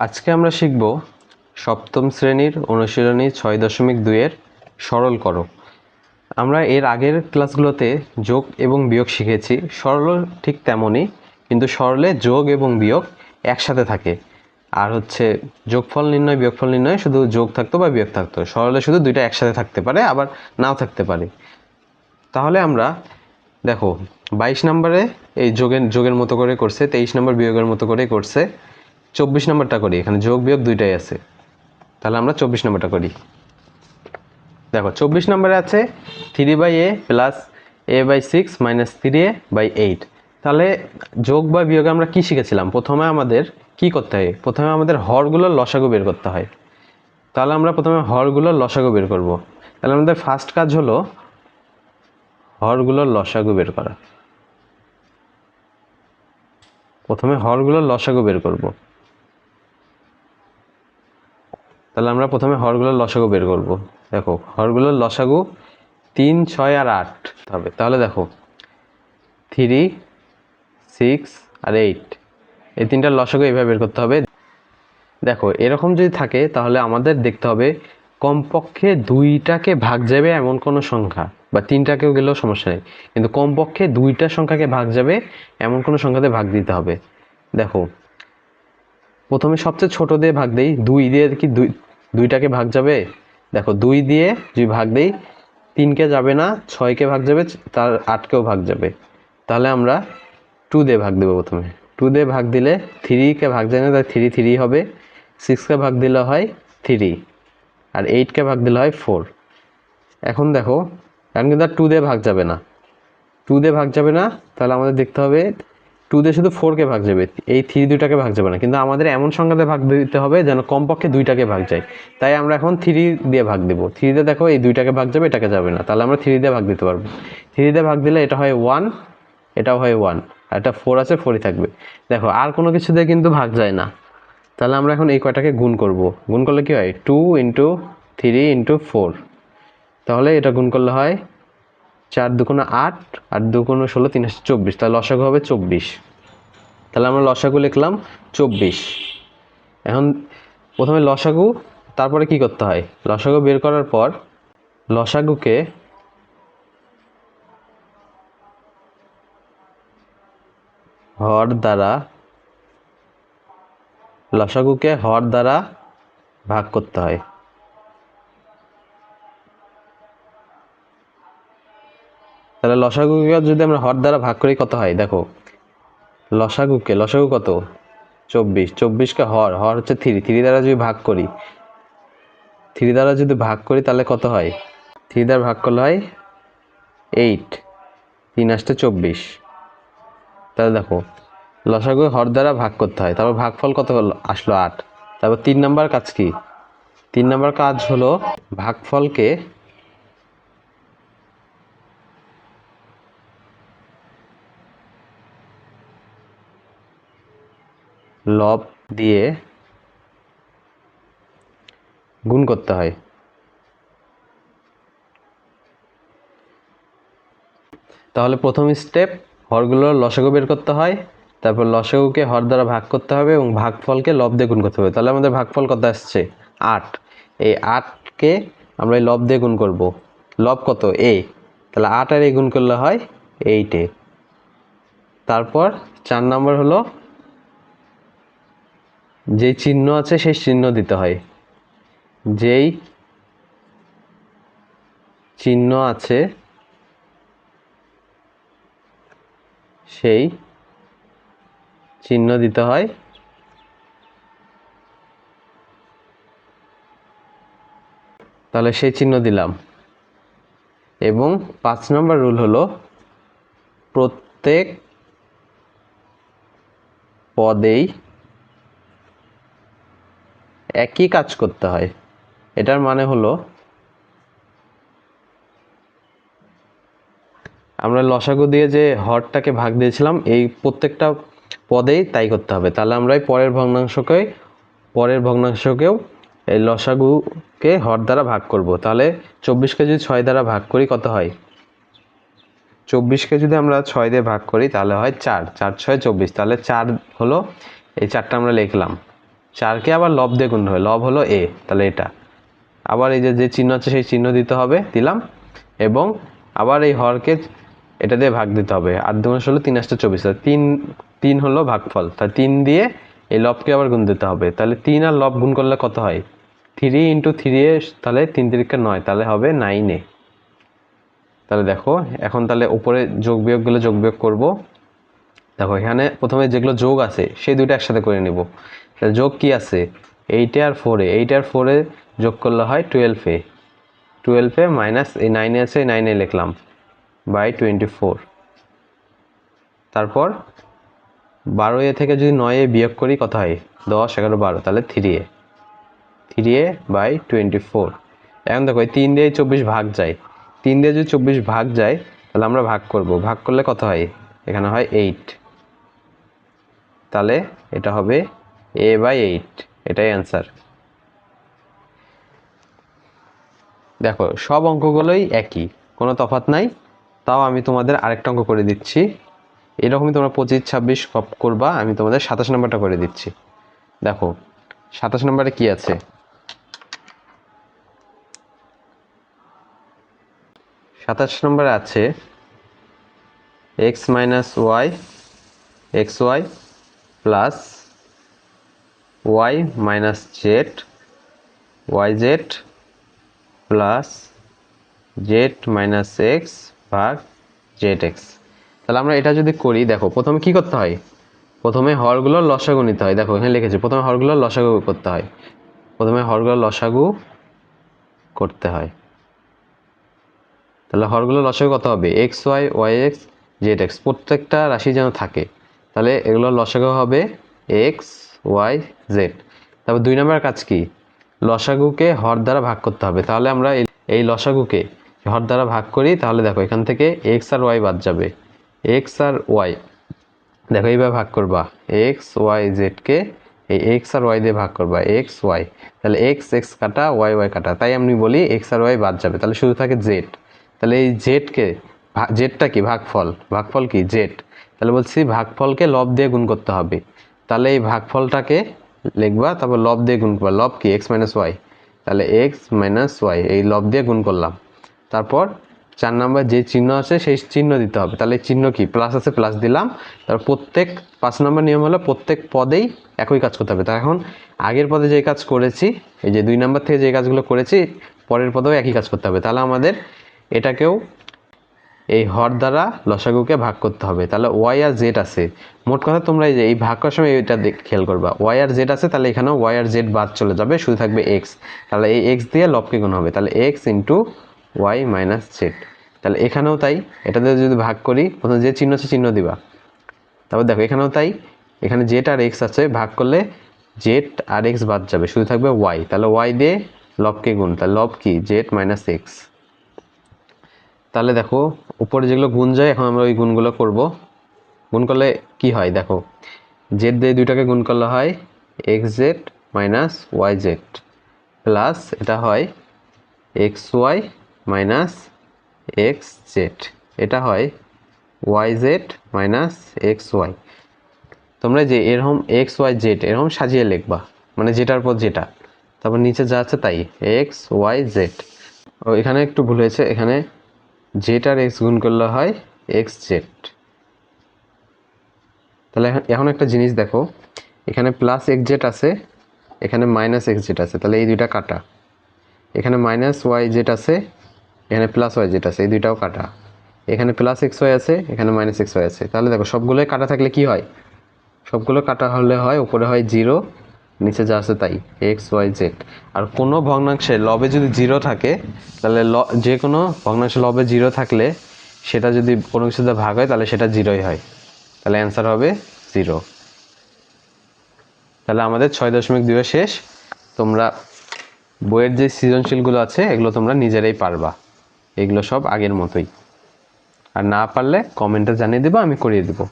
আজকে আমরা শিখব সপ্তম শ্রেণীর অনুশীলনী 6.2 এর সরল করো। আমরা এর আগের ক্লাসগুলোতে যোগ এবং বিয়োগ শিখেছি। সরলও ঠিক তেমনই, কিন্তু সরলে যোগ এবং বিয়োগ একসাথে থাকে, আর যোগফল নির্ণয় বিয়োগফল নির্ণয় শুধু যোগ থাকতো বা বিয়োগ থাকতো। সরলে শুধু দুইটা একসাথে থাকতে পারে, আবার নাও থাকতে পারে। তাহলে আমরা দেখো 22 নম্বরে এই যোগের মতো করে করছে, 23 নম্বর বিয়োগের মতো করে করছে। 24 নম্বরটা করি, এখানে যোগ বিয়োগ দুইটাই আছে। তাহলে আমরা 24 নম্বরটা করি। দেখো 24 নম্বরে আছে 3/a plus a/6 minus 3a/8। তাহলে যোগ বা বিয়োগে আমরা কি শিখেছিলাম? প্রথমে আমাদের কি করতে হয়? প্রথমে আমাদের হরগুলোর লসাগু বের করতে হয়। তাহলে আমরা প্রথমে হরগুলোর লসাগু বের করব। তাহলে আমাদের ফার্স্ট কাজ হলো হরগুলোর লসাগু বের করা। প্রথমে হরগুলোর লসাগু বের করব। তাহলে আমরা প্রথমে হরগুলোর লসাগু বের করব। দেখো হরগুলোর লসাগু 3, 6 আর 8 হবে। তাহলে দেখো 3, 6 আর 8, এই তিনটার লসাগু এইভাবে বের করতে হবে। দেখো এরকম যদি থাকে তাহলে আমাদের দেখতে হবে কমপক্ষে 2টাকে ভাগ যাবে এমন কোনো সংখ্যা, বা 3টাকেও গেলেও সমস্যা নেই, কিন্তু কমপক্ষে 2টা সংখ্যাকে ভাগ যাবে এমন কোনো সংখ্যাতে ভাগ দিতে হবে। দেখো প্রথমে সবচেয়ে ছোট দিয়ে ভাগ দেই। 2 দিয়ে কি 2টাকে ভাগ যাবে? দেখো 2 দিয়ে যদি ভাগ দেই 3কে যাবে না, 6কে ভাগ যাবে, তার 8কেও ভাগ যাবে। তাহলে আমরা 2 দিয়ে ভাগ দেবো। প্রথমে 2 দিয়ে ভাগ দিলে 3কে ভাগ যায় না, তাই 3 হবে। 6কে ভাগ দিলে হয় 3, আর 8কে ভাগ দিলে হয় 4। এখন দেখো এখন কিন্তু আর 2 দিয়ে ভাগ যাবে না, 2 দিয়ে ভাগ যাবে না। তাহলে আমাদের দেখতে হবে 2 দিয়ে শুধু 4কে ভাগ যাবে, এই 3 দুইটাকে ভাগ যাবে না। কিন্তু আমাদের এমন সংখ্যাতে ভাগ দিতে হবে যেন কমপক্ষে 2টাকে ভাগ যায়। তাই আমরা এখন 3 দিয়ে ভাগ দেবো। 3 দিয়ে দেখো এই 2টাকে ভাগ যাবে, এটাকে যাবে না। তাহলে আমরা 3 দিয়ে ভাগ দিতে পারবো। 3 দিয়ে ভাগ দিলে এটা হয় 1, এটাও হয় 1, আর এটা 4 আছে, 4ই থাকবে। দেখো আর কোনো কিছু দিয়ে কিন্তু ভাগ যায় না। তাহলে আমরা এখন এই কয়টাকে গুণ করব। গুণ করলে কি হয়? 2 × 3 × 4। তাহলে এটা গুণ করলে হয় 4 দুগুণে 8, 8 দুগুণে 16, 3 × 24। তাহলে লসাগু হবে 24। তাহলে আমরা লসাগু লিখলাম 24। এখন প্রথমে লসাগু, তারপরে কি করতে হয়? লসাগু বের করার পর লসাগুকে হর দ্বারা ভাগ করতে হয়। তাহলে লসাগুকে যদি আমরা হর দ্বারা ভাগ করি কত হয়? দেখো লসাগু কত? 24। 24কে হর হচ্ছে 3 দ্বারা যদি ভাগ করি, 3 দ্বারা যদি ভাগ করি তাহলে কত হয়? 3 দ্বারা ভাগ করলে হয় 8, 3 আসতে 24। তাহলে দেখো লসাগু হর দ্বারা ভাগ করতে হয়, তারপর ভাগফল কত আসলো? 8। তারপর 3 নাম্বার কাজ কি? 3 নাম্বার কাজ হলো ভাগফলকে লব দিয়ে গুণ করতে হয়। তাহলে প্রথম স্টেপ হরগুলোর লসাগু বের করতে হয়, তারপর লসাগুকে হর দ্বারা ভাগ করতে হবে এবং ভাগফলকে লব দিয়ে গুণ করতে হবে। তাহলে আমাদের ভাগফল কত আসছে? 8। এই 8কে আমরা এই লব দিয়ে গুণ করব। লব কত? a। তাহলে 8 আর a গুণ করলে হয় 8a। তারপর 4 নম্বর হলো যেই চিহ্ন আছে সেই চিহ্ন দিতে হয়। যেই চিহ্ন আছে সেই চিহ্ন দিতে হয়। তাহলে সেই চিহ্ন দিলাম। এবং 5 নম্বর রুল হলো প্রত্যেক পদেই একই কাজ করতে হয়। এটার মানে হলো আমরা লসাগু দিয়ে যে হরটাকে ভাগ দিয়েছিলাম, এই প্রত্যেকটা পদেই তাই করতে হবে। তাহলে আমরা এই পরের ভগ্নাংশকেও এই লসাগুকে হর দ্বারা ভাগ করব। তাহলে 24কে যদি 6 দ্বারা ভাগ করি কত হয়? 24কে যদি আমরা 6 দিয়ে ভাগ করি তাহলে হয় 4, 4 × 6 = 24। তাহলে 4 হলো, এই 4টা আমরা লিখলাম। 4কে আবার লব দিয়ে গুণ হবে, লব হলো a, তাহলে এটা আবার এই যে চিহ্ন আছে সেই চিহ্ন দিতে হবে, দিলাম, এবং আবার এই হরকে এটা দিয়ে ভাগ দিতে হবে। 8 × 2 = 3 × 8 = 24, 3 হলো ভাগফল, তাই 3 দিয়ে এই লবকে আবার গুণ দিতে হবে। তাহলে 3 আর লব গুণ করলে কত হয়? 3 × 3 তাহলে 3 × 3 = 9, তাহলে হবে 9a। তাহলে দেখো এখন তাহলে উপরে যোগ বিয়োগগুলো যোগ বিয়োগ করব। দেখো এখানে প্রথমে যেগুলো যোগ আছে সেই দুটো একসাথে করে নেব। তাহলে যোগ কি আছে? 8 আর 4, 8 আর 4 যোগ করলে হয় 12a, 12a মাইনাস এই 9 আছে, এই 9 লিখলাম বাই 24। তারপর 12a থেকে যদি 9a বিয়োগ করি কত হয়? 10, 11, 12, তাহলে 3a, 3a বাই 24। এখন দেখো এই 3 দিয়ে 24 ভাগ যায়, 3 দিয়ে যদি 24 ভাগ যায় তাহলে আমরা ভাগ করব, ভাগ করলে কত হয়? এখানে হয় 8, তাহলে এটা হবে a/8, এটাই অ্যান্সার। দেখো সব অঙ্কগুলোই একই, কোনো তফাৎ নাই। তাও আমি তোমাদের আরেকটা অঙ্ক করে দিচ্ছি, এরকমই তোমরা 25, 26 সব করবা, আমি তোমাদের 27 নম্বরটা করে দিচ্ছি। দেখো 27 নম্বরে কি আছে? 27 নম্বরে আছে x - y xy plus y - z yz plus z - x ভাগ zx। তাহলে আমরা এটা যদি করি, দেখো প্রথমে কি করতে হয়? প্রথমে হরগুলোর লসাগু নিতে হয়। দেখো এখানে লিখেছি প্রথমে হরগুলোর লসাগু করতে হয়, প্রথমে হরগুলোর লসাগু করতে হয়। তাহলে হরগুলোর লসাগু কত হবে? xy yx zx, প্রত্যেকটা রাশি যেন থাকে, তাহলে এগুলোর লসাগু হবে x y z। তারপর 2 নম্বর কাজ কি? লসাগুকে হর দ্বারা ভাগ করতে হবে। তাহলে আমরা এই লসাগুকে হর দ্বারা ভাগ করি, তাহলে দেখো এখান থেকে x আর y বাদ যাবে, x আর y দেখো এইভাবে ভাগ করবা, x y z কে এই x আর y দিয়ে ভাগ করবা, x y, তাহলে x x কাটা y y কাটা, তাই আমি বলি x আর y বাদ যাবে, তাহলে শুধু থাকে z। তাহলে এই জেডকে, জেডটা কি? ভাগফল, ভাগফল কি? জেড। তাহলে বলছি ভাগফলকে লব দিয়ে গুণ করতে হবে, তাহলে এই ভাগফলটাকে লিখবা, তারপর লব দিয়ে গুণ করবা, লব কি? x - y, তাহলে x - y এই লব দিয়ে গুণ করলাম। তারপর 4 নম্বর যে চিহ্ন আছে সেই চিহ্ন দিতে হবে, তাহলে চিহ্ন কি? প্লাস আছে, প্লাস দিলাম। তারপর প্রত্যেক 5 নম্বর নিয়ম হলো প্রত্যেক পদেই একই কাজ করতে হবে। তা এখন আগের পদে যে কাজ করেছি, এই যে 2 নম্বর থেকে যে কাজগুলো করেছি, পরের পদেও একই কাজ করতে হবে। তাহলে আমাদের এটাকেও এই হর দ্বারা লসাগুকে ভাগ করতে হবে। তাহলে y আর z আছে, মোট কথা তোমরা এই যে এই ভাগ করার সময় এটা খেয়াল করবা, y আর z আছে, তাহলে এখানেও y আর z বাদ চলে যাবে, শুধু থাকবে x। তাহলে এই x দিয়ে লবকে গুণ হবে, তাহলে x × y - z। তাহলে এখানেও তাই, এটাতে যদি ভাগ করি, প্রথমে যে চিহ্ন আছে চিহ্ন দিবা। তারপর দেখো এখানেও তাই, এখানে z আর x আছে, ভাগ করলে z আর x বাদ যাবে, শুধু থাকবে y। তাহলে y দিয়ে লবকে গুণ, তাহলে লব কি? z - x। তাহলে দেখো উপরে যেগুলো গুণ যায়, এখন আমরা ওই গুণগুলো করব। গুণ করলে কি হয়? দেখো z দিয়ে দুইটাকে গুণ করলে হয় xz - yz প্লাস এটা হয় xy - xz, এটা হয় yz - xy। তোমরা যে এরকম x y z এরকম সাজিয়ে লিখবা, মানে যেটার পর যেটা, তারপর নিচে যা আছে তাই x y z। ও এখানে একটু ভুল হয়েছে, এখানে z আর x গুণ করলে হয় xz। তাহলে এখন একটা জিনিস দেখো, এখানে প্লাস xz আছে, এখানে মাইনাস xz আছে, তাহলে এই দুইটা কাটা। এখানে মাইনাস yz আছে, এখানে প্লাস yz আছে, এই দুইটাও কাটা। এখানে প্লাস xy আছে, এখানে মাইনাস xy আছে। তাহলে দেখো সবগুলোই কাটা থাকলে কি হয়? সবগুলো কাটা হলে হয় উপরে হয় 0, নিচে যা আছে তাই x y z। আর কোনো ভগ্নাংশে লবে যদি 0 থাকে, তাহলে যে কোনো ভগ্নাংশে লবে 0 থাকলে সেটা যদি কোনো কিছুতে ভাগ হয় তাহলে সেটা 0ই হয়, তাহলে অ্যান্সার হবে 0। তাহলে আমাদের 6.2 শেষ। তোমরা বইয়ের যে সৃজনশীলগুলো আছে এগুলো তোমরা নিজেরাই পারবা, এগুলো সব আগের মতোই। আর না পারলে কমেন্টে জানিয়ে দেবো, আমি করিয়ে দেবো।